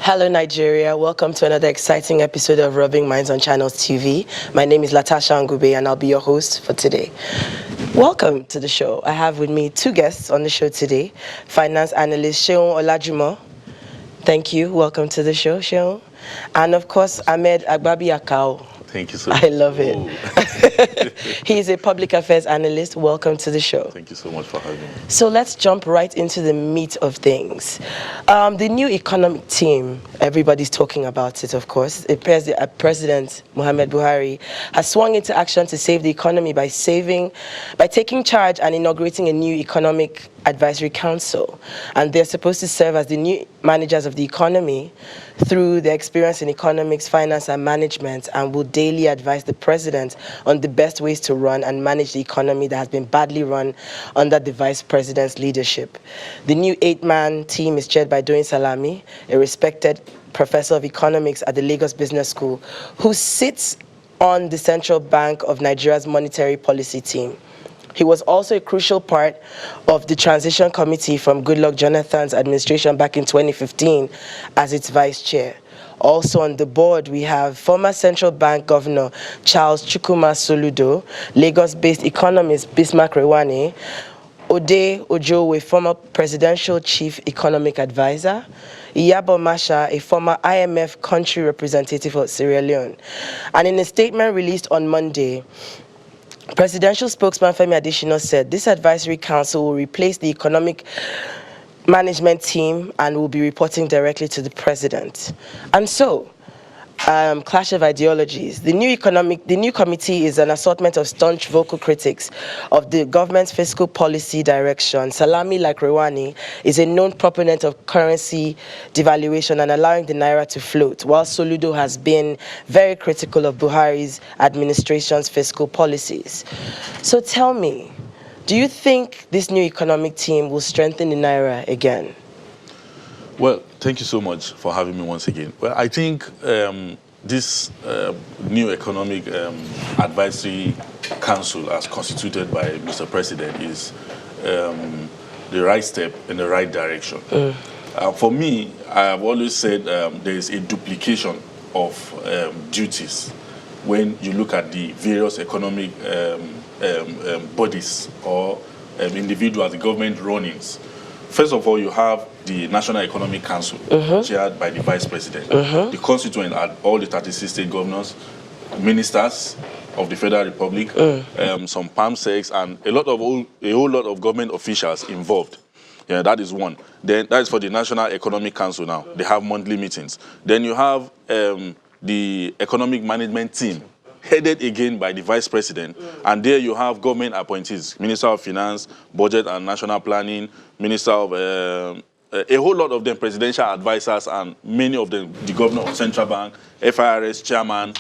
Hello, Nigeria. Welcome to another exciting episode of Rubbing Minds on Channels TV. My name is Latasha Ngube, and I'll be your host for today. Welcome to the show. I have with me two guests on the show today. Finance analyst Seun Olajumo. Thank you. Welcome to the show, Seun. And of course, Ahmed Agbabi Akao. Thank you so much. I love it. He is a public affairs analyst. Welcome to the show. Thank you so much for having me. So let's jump right into the meat of things. The new economic team, everybody's talking about it, of course. President Muhammad Buhari has swung into action to save the economy by taking charge and inaugurating a new economic advisory council. And they're supposed to serve as the new managers of the economy through their experience in economics, finance, and management, and will daily advise the president on the best ways to run and manage the economy that has been badly run under the vice president's leadership. The new 8-man team is chaired by Doyin Salami, a respected professor of economics at the Lagos Business School, who sits on the Central Bank of Nigeria's monetary policy team. He was also a crucial part of the transition committee from Goodluck Jonathan's administration back in 2015 as its vice chair. Also on the board, we have former Central Bank Governor Charles Chukwuma Soludo, Lagos-based economist Bismarck Rewane, Ode Ojowe, former presidential chief economic advisor, Iyabo Masha, a former IMF country representative for Sierra Leone. And in a statement released on Monday, Presidential spokesman Femi Adesina said this advisory council will replace the economic management team and will be reporting directly to the president. And so, clash of ideologies. The new committee is an assortment of staunch vocal critics of the government's fiscal policy direction. Salami, like Rewani, is a known proponent of currency devaluation and allowing the naira to float, while Soludo has been very critical of Buhari's administration's fiscal policies. So tell me, do you think this new economic team will strengthen the naira again? Well, thank you so much for having me once again. Well, I think this new economic advisory council as constituted by Mr. President is the right step in the right direction. For me, I have always said there is a duplication of duties when you look at the various economic bodies or individuals, the government runnings. First of all, you have the National Economic Council, chaired by the Vice President. The constituent are all the 36 state governors, ministers of the Federal Republic, some PAMSECs, and a whole lot of government officials involved. Yeah, that is one. Then that is for the National Economic Council now. They have monthly meetings. Then you have the Economic Management Team, headed again by the Vice President, and there you have government appointees, Minister of Finance, Budget and National Planning, Minister of, a whole lot of them presidential advisors, and many of them the Governor of Central Bank, FIRS Chairman,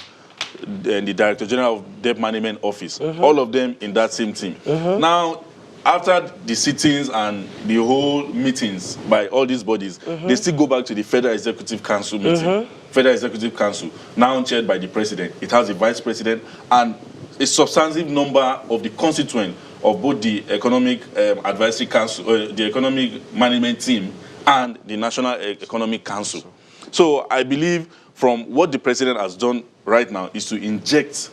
and the Director General of Debt Management Office, all of them in that same team. Now, after the sittings and the whole meetings by all these bodies, they still go back to the Federal Executive Council meeting. Federal Executive Council, now chaired by the President. It has a Vice President and a substantive number of the constituent of both the Economic Advisory Council, the Economic Management Team, and the National Economic Council. So I believe from what the President has done right now is to inject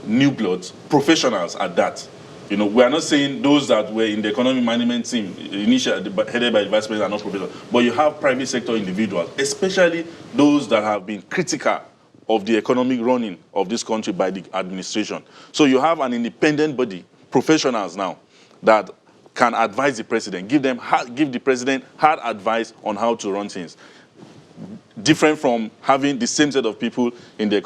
new blood, professionals at that. You know, we are not saying those that were in the economic management team, initially headed by the Vice President, are not professional, but you have private sector individuals, especially those that have been critical of the economic running of this country by the administration. So you have an independent body, professionals now, that can advise the President, give the President hard advice on how to run things. Different from having the same set of people in the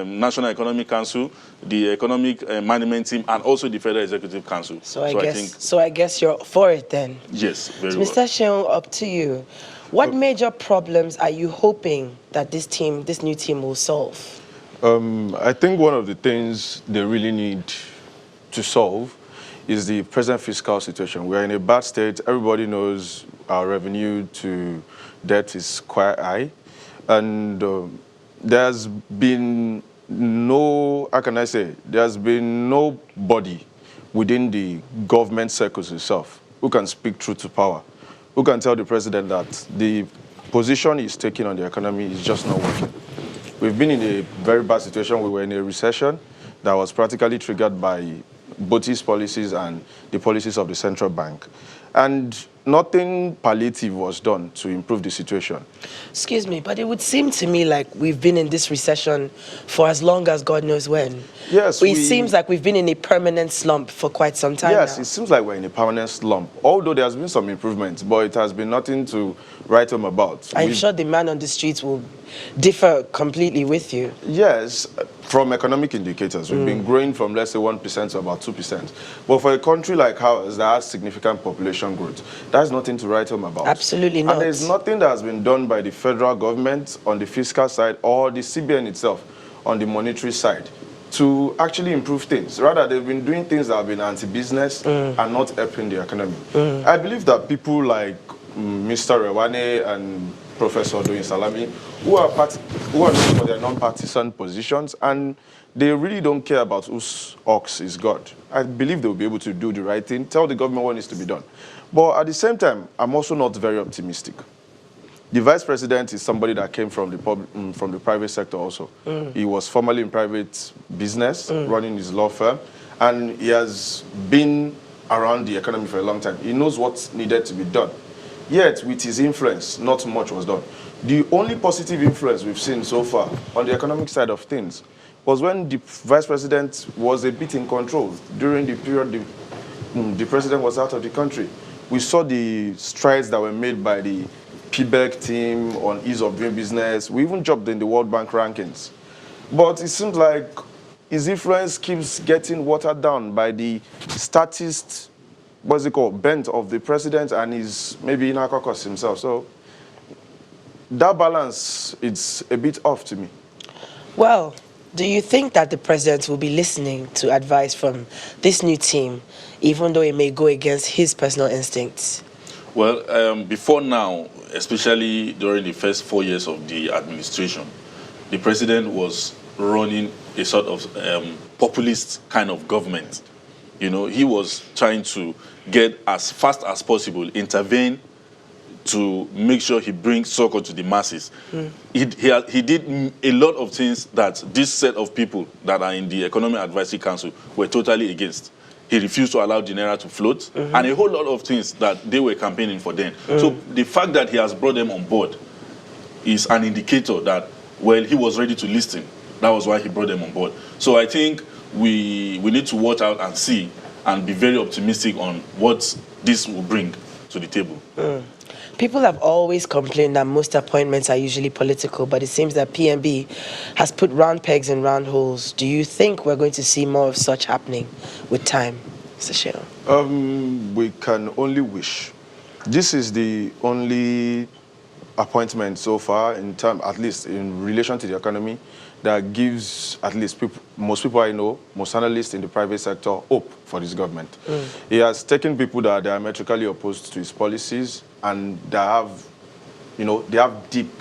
National Economic Council, the Economic Management Team, and also the Federal Executive Council. So I guess you're for it then. Yes, very so well. Mr. Seun, up to you. What major problems are you hoping that this new team will solve? I think one of the things they really need to solve is the present fiscal situation. We're in a bad state. Everybody knows our revenue to debt is quite high. And there's been there's been nobody within the government circles itself who can speak truth to power, who can tell the president that the position he's taking on the economy is just not working. We've been in a very bad situation. We were in a recession that was practically triggered by both his policies and the policies of the central bank. And nothing palliative was done to improve the situation. Excuse me, but it would seem to me like we've been in this recession for as long as God knows when. Yes, it seems like we've been in a permanent slump for quite some time Yes, now. it seems like we're in a permanent slump, although there has been some improvements, but it has been nothing to write home about. I'm sure the man on the streets will differ completely with you. Yes, from economic indicators, we've been growing from, let's say, 1% to about 2%. But for a country like ours that has significant population growth, that's nothing to write home about. Absolutely not. And there's nothing that has been done by the federal government on the fiscal side or the CBN itself on the monetary side to actually improve things. Rather, they've been doing things that have been anti-business and not helping the economy. I believe that people like Mr. Rewane and Professor Doyin Salami, who are known for their non-partisan positions, and they really don't care about whose ox is God. I believe they'll be able to do the right thing, tell the government what needs to be done. But at the same time, I'm also not very optimistic. The vice president is somebody that came from the private sector also. He was formerly in private business, running his law firm, and he has been around the economy for a long time. He knows what's needed to be done. Yet, with his influence, not much was done. The only positive influence we've seen so far on the economic side of things was when the vice president was a bit in control during the period the president was out of the country. We saw the strides that were made by the PBEC team on ease of doing business. We even jumped in the World Bank rankings. But it seems like his influence keeps getting watered down by the statist, bent of the president and his maybe inner caucus himself. So that balance, it's a bit off to me. Well, do you think that the president will be listening to advice from this new team, even though it may go against his personal instincts? Well, before now, especially during the first 4 years of the administration, the president was running a sort of populist kind of government. You know, he was trying to get as fast as possible, intervene to make sure he brings succor to the masses. He did a lot of things that this set of people that are in the Economic Advisory Council were totally against. He refused to allow the Naira to float, and a whole lot of things that they were campaigning for then. So the fact that he has brought them on board is an indicator that, well, he was ready to listen. That was why he brought them on board. So I think we need to watch out and see and be very optimistic on what this will bring to the table. People have always complained that most appointments are usually political, but it seems that PNB has put round pegs in round holes. Do you think we're going to see more of such happening with time, Mr. Sheil? We can only wish. This is the only appointment so far, at least in relation to the economy, that gives at least most people I know, most analysts in the private sector, hope for this government. He has taken people that are diametrically opposed to his policies and that have deep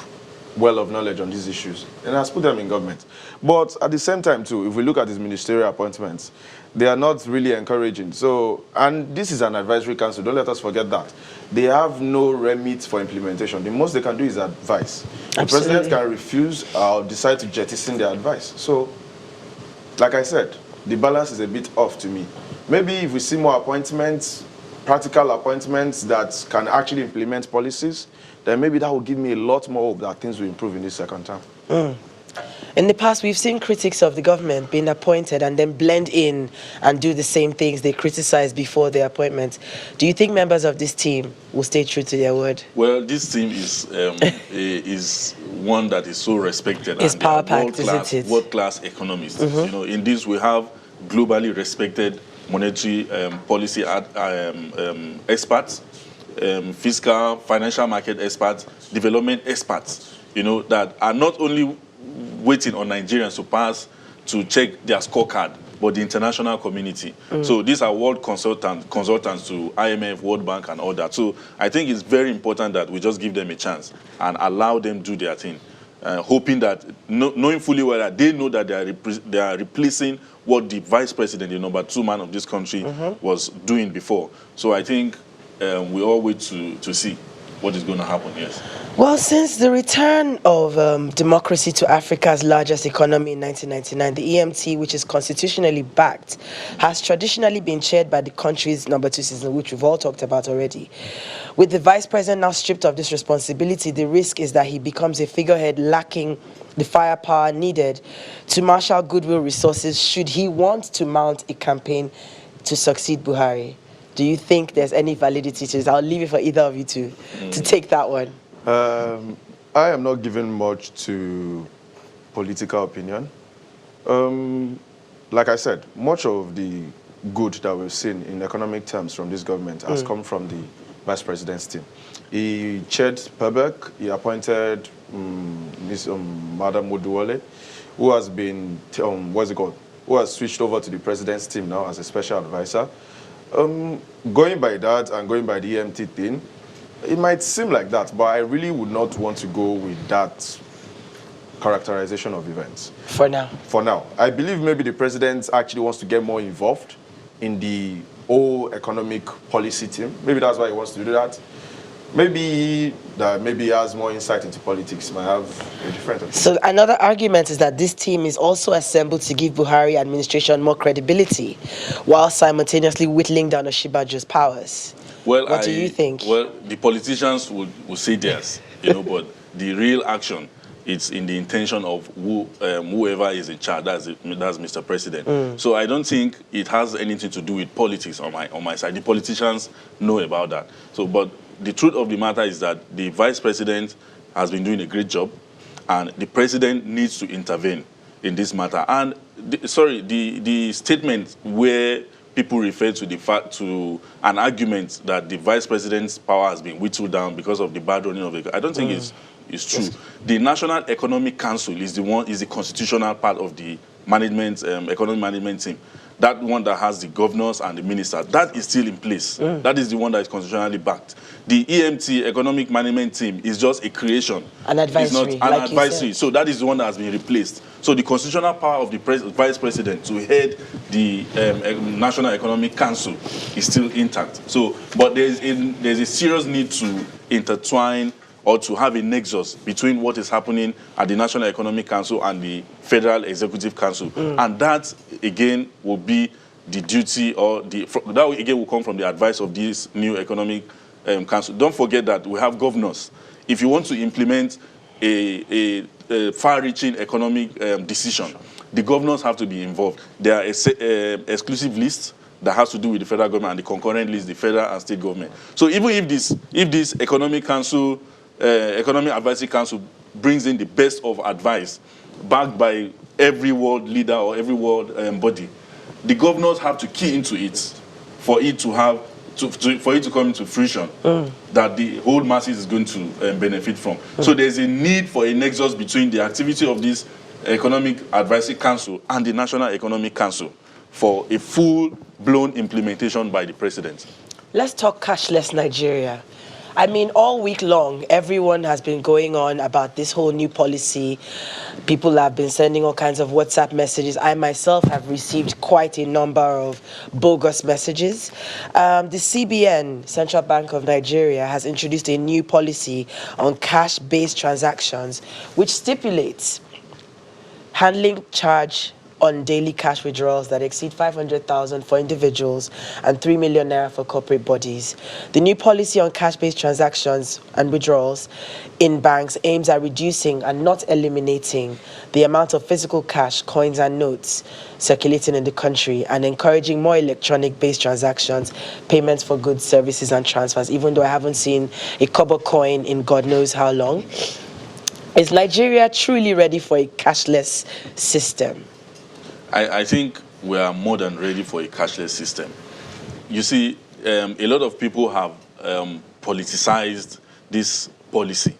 well of knowledge on these issues, and has put them in government. But at the same time too, if we look at his ministerial appointments, they are not really encouraging. So, and this is an advisory council, don't let us forget that. They have no remit for implementation. The most they can do is advise. The president can refuse or decide to jettison their advice. So, like I said, the balance is a bit off to me. Maybe if we see more appointments, practical appointments that can actually implement policies, then maybe that will give me a lot more hope that things will improve in this second term. In the past, we've seen critics of the government being appointed and then blend in and do the same things they criticized before their appointment. Do you think members of this team will stay true to their word? Well, this team is one that is so respected. It's and power-packed, isn't it? World-class economists. You know, in this we have globally respected monetary policy experts, fiscal, financial market experts, development experts, you know, that are not only waiting on Nigerians to pass to check their scorecard, but the international community. So these are world consultants to IMF, World Bank, and all that. So I think it's very important that we just give them a chance and allow them do their thing, hoping that, knowing fully well that they know that they are replacing what the vice president, the number 2 man of this country, was doing before. So I think we all wait to see. what is going to happen. Yes. Well, since the return of democracy to Africa's largest economy in 1999, the EMT, which is constitutionally backed, has traditionally been chaired by the country's number 2 citizen, which we've all talked about already. With the vice president now stripped of this responsibility, the risk is that he becomes a figurehead lacking the firepower needed to marshal goodwill resources should he want to mount a campaign to succeed Buhari. Do you think there's any validity to this? I'll leave it for either of you to take that one. I am not giving much to political opinion. Like I said, much of the good that we've seen in economic terms from this government has come from the vice president's team. He chaired PEBEC, he appointed Madam Moduole, who has been, who has switched over to the president's team now as a special advisor. Going by that and going by the EMT thing, it might seem like that, but I really would not want to go with that characterization of events. For now. For now. I believe maybe the president actually wants to get more involved in the whole economic policy team. Maybe that's why he wants to do that. Maybe he has more insight into politics, might have a different opinion. So another argument is that this team is also assembled to give Buhari administration more credibility, while simultaneously whittling down Oshibajo's powers. Well, what do you think? Well, the politicians will say theirs, but the real action, it's in the intention of whoever is in charge. That's Mr. President. So I don't think it has anything to do with politics on my side. The politicians know about that. So, but the truth of the matter is that the vice president has been doing a great job, and the president needs to intervene in this matter. And the statement where people refer to to an argument that the vice president's power has been whittled down because of the bad running of the, I don't think it's true. Yes. The National Economic Council is the constitutional part of the management, economic management team. That one that has the governors and the ministers, that is still in place. That is the one that is constitutionally backed. The EMT, Economic Management Team, is just a creation. An advisory. It's not an advisory. So that is the one that has been replaced. So the constitutional power of the vice president to head the National Economic Council is still intact. So, but there's a serious need to intertwine or to have a nexus between what is happening at the National Economic Council and the Federal Executive Council. And that, again, will be the duty, or that, again, will come from the advice of this new Economic Council. Don't forget that we have governors. If you want to implement a far-reaching economic decision, the governors have to be involved. There are exclusive lists that has to do with the federal government, and the concurrent list, the federal and state government. So even if this Economic Council, Economic Advisory Council brings in the best of advice, backed by every world leader or every world body, the governors have to key into it for it to have for it to come into fruition that the whole masses is going to benefit from. So there's a need for a nexus between the activity of this Economic Advisory Council and the National Economic Council for a full-blown implementation by the president. Let's talk cashless Nigeria. I mean, all week long, everyone has been going on about this whole new policy. People have been sending all kinds of WhatsApp messages. I myself have received quite a number of bogus messages. The CBN, Central Bank of Nigeria, has introduced a new policy on cash-based transactions, which stipulates handling charge on daily cash withdrawals that exceed 500,000 for individuals and 3 million naira for corporate bodies. The new policy on cash-based transactions and withdrawals in banks aims at reducing and not eliminating the amount of physical cash, coins and notes circulating in the country, and encouraging more electronic-based transactions, payments for goods, services and transfers, even though I haven't seen a kobo coin in God knows how long. Is Nigeria truly ready for a cashless system? I think we are more than ready for a cashless system. You see, a lot of people have politicized this policy,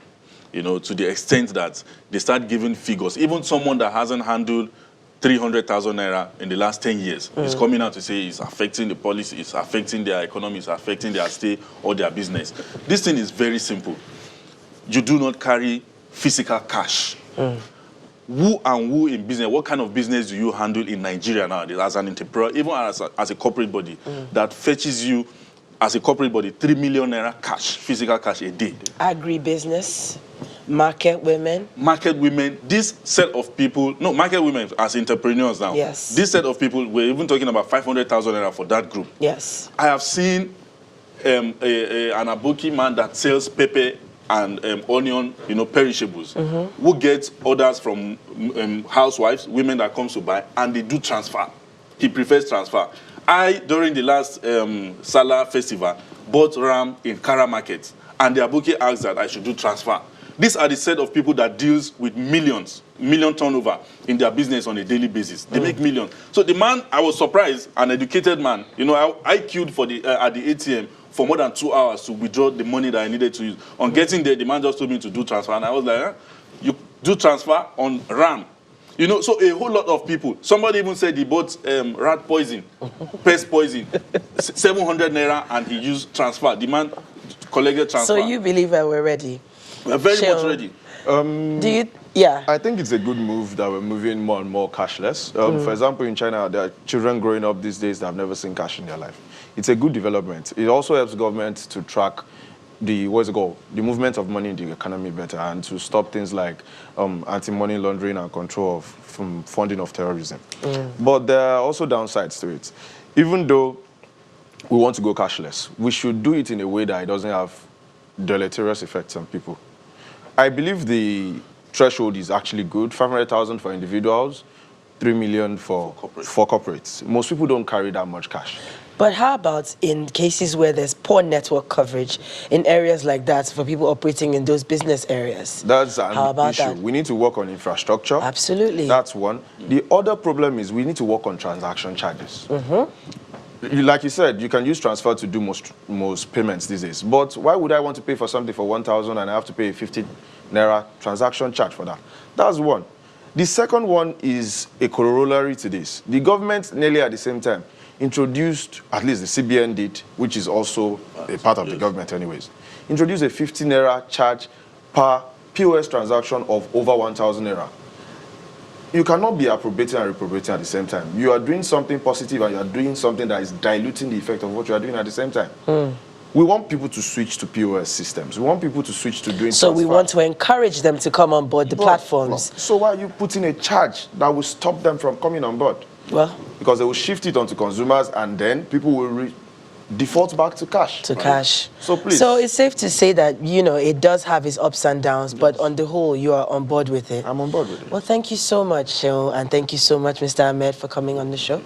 to the extent that they start giving figures. Even someone that hasn't handled 300,000 naira in the last 10 years is coming out to say it's affecting the policy, it's affecting their economy, it's affecting their state or their business. This thing is very simple. You do not carry physical cash. Who and who in business, what kind of business do you handle in Nigeria nowadays as an entrepreneur, even as a corporate body, that fetches you as a corporate body, 3 million naira cash, physical cash a day. Agribusiness, market women. Market women, this set of people, no, market women as entrepreneurs now. Yes. This set of people, we're even talking about 500,000 naira for that group. Yes. I have seen an aboki man that sells pepper and onion, perishables, who gets orders from housewives, women that comes to buy, and they do transfer. He prefers transfer. During the last Salah festival, bought ram in Kara Market, and the aboki asked that I should do transfer. These are the set of people that deals with million turnover in their business on a daily basis. They make millions. So the man, I was surprised, an educated man, I queued for at the ATM for more than 2 hours to withdraw the money that I needed to use. On getting there, the man just told me to do transfer, and I was like, you do transfer on RAM. So a whole lot of people. Somebody even said he bought rat poison, pest poison, 700 naira, and he used transfer. The man collected transfer. So you believe that we're ready? We're very much ready. Do you? Yeah. I think it's a good move that we're moving more and more cashless. For example, in China, there are children growing up these days that have never seen cash in their life. It's a good development. It also helps government to track the movement of money in the economy better, and to stop things like anti-money laundering and control from funding of terrorism. But there are also downsides to it. Even though we want to go cashless, we should do it in a way that it doesn't have deleterious effects on people. I believe the threshold is actually good. 500,000 for individuals, 3 million for corporates. Most people don't carry that much cash. But how about in cases where there's poor network coverage in areas like that for people operating in those business areas? That's an issue. That? We need to work on infrastructure. Absolutely. That's one. The other problem is we need to work on transaction charges. Like you said, you can use transfer to do most payments these days. But why would I want to pay for something for 1,000 and I have to pay a 50 naira transaction charge for that? That's one. The second one is a corollary to this. The government, nearly at the same time, introduced, at least the CBN did, which is also a part of the government anyways, introduced a 50 naira charge per POS transaction of over 1,000 naira. You cannot be appropriating and reprobating at the same time. You are doing something positive and you are doing something that is diluting the effect of what you are doing at the same time. We want people to switch to POS systems. We want people to switch to doing So transfer. we want to encourage them to come on board the platforms. So why are you putting a charge that will stop them from coming on board? Well, because they will shift it onto consumers, and then people will default back to cash. Cash. So please. So it's safe to say that, it does have its ups and downs, but on the whole, you are on board with it. I'm on board with it. Well, thank you so much, Sheol, and thank you so much, Mr. Ahmed, for coming on the show.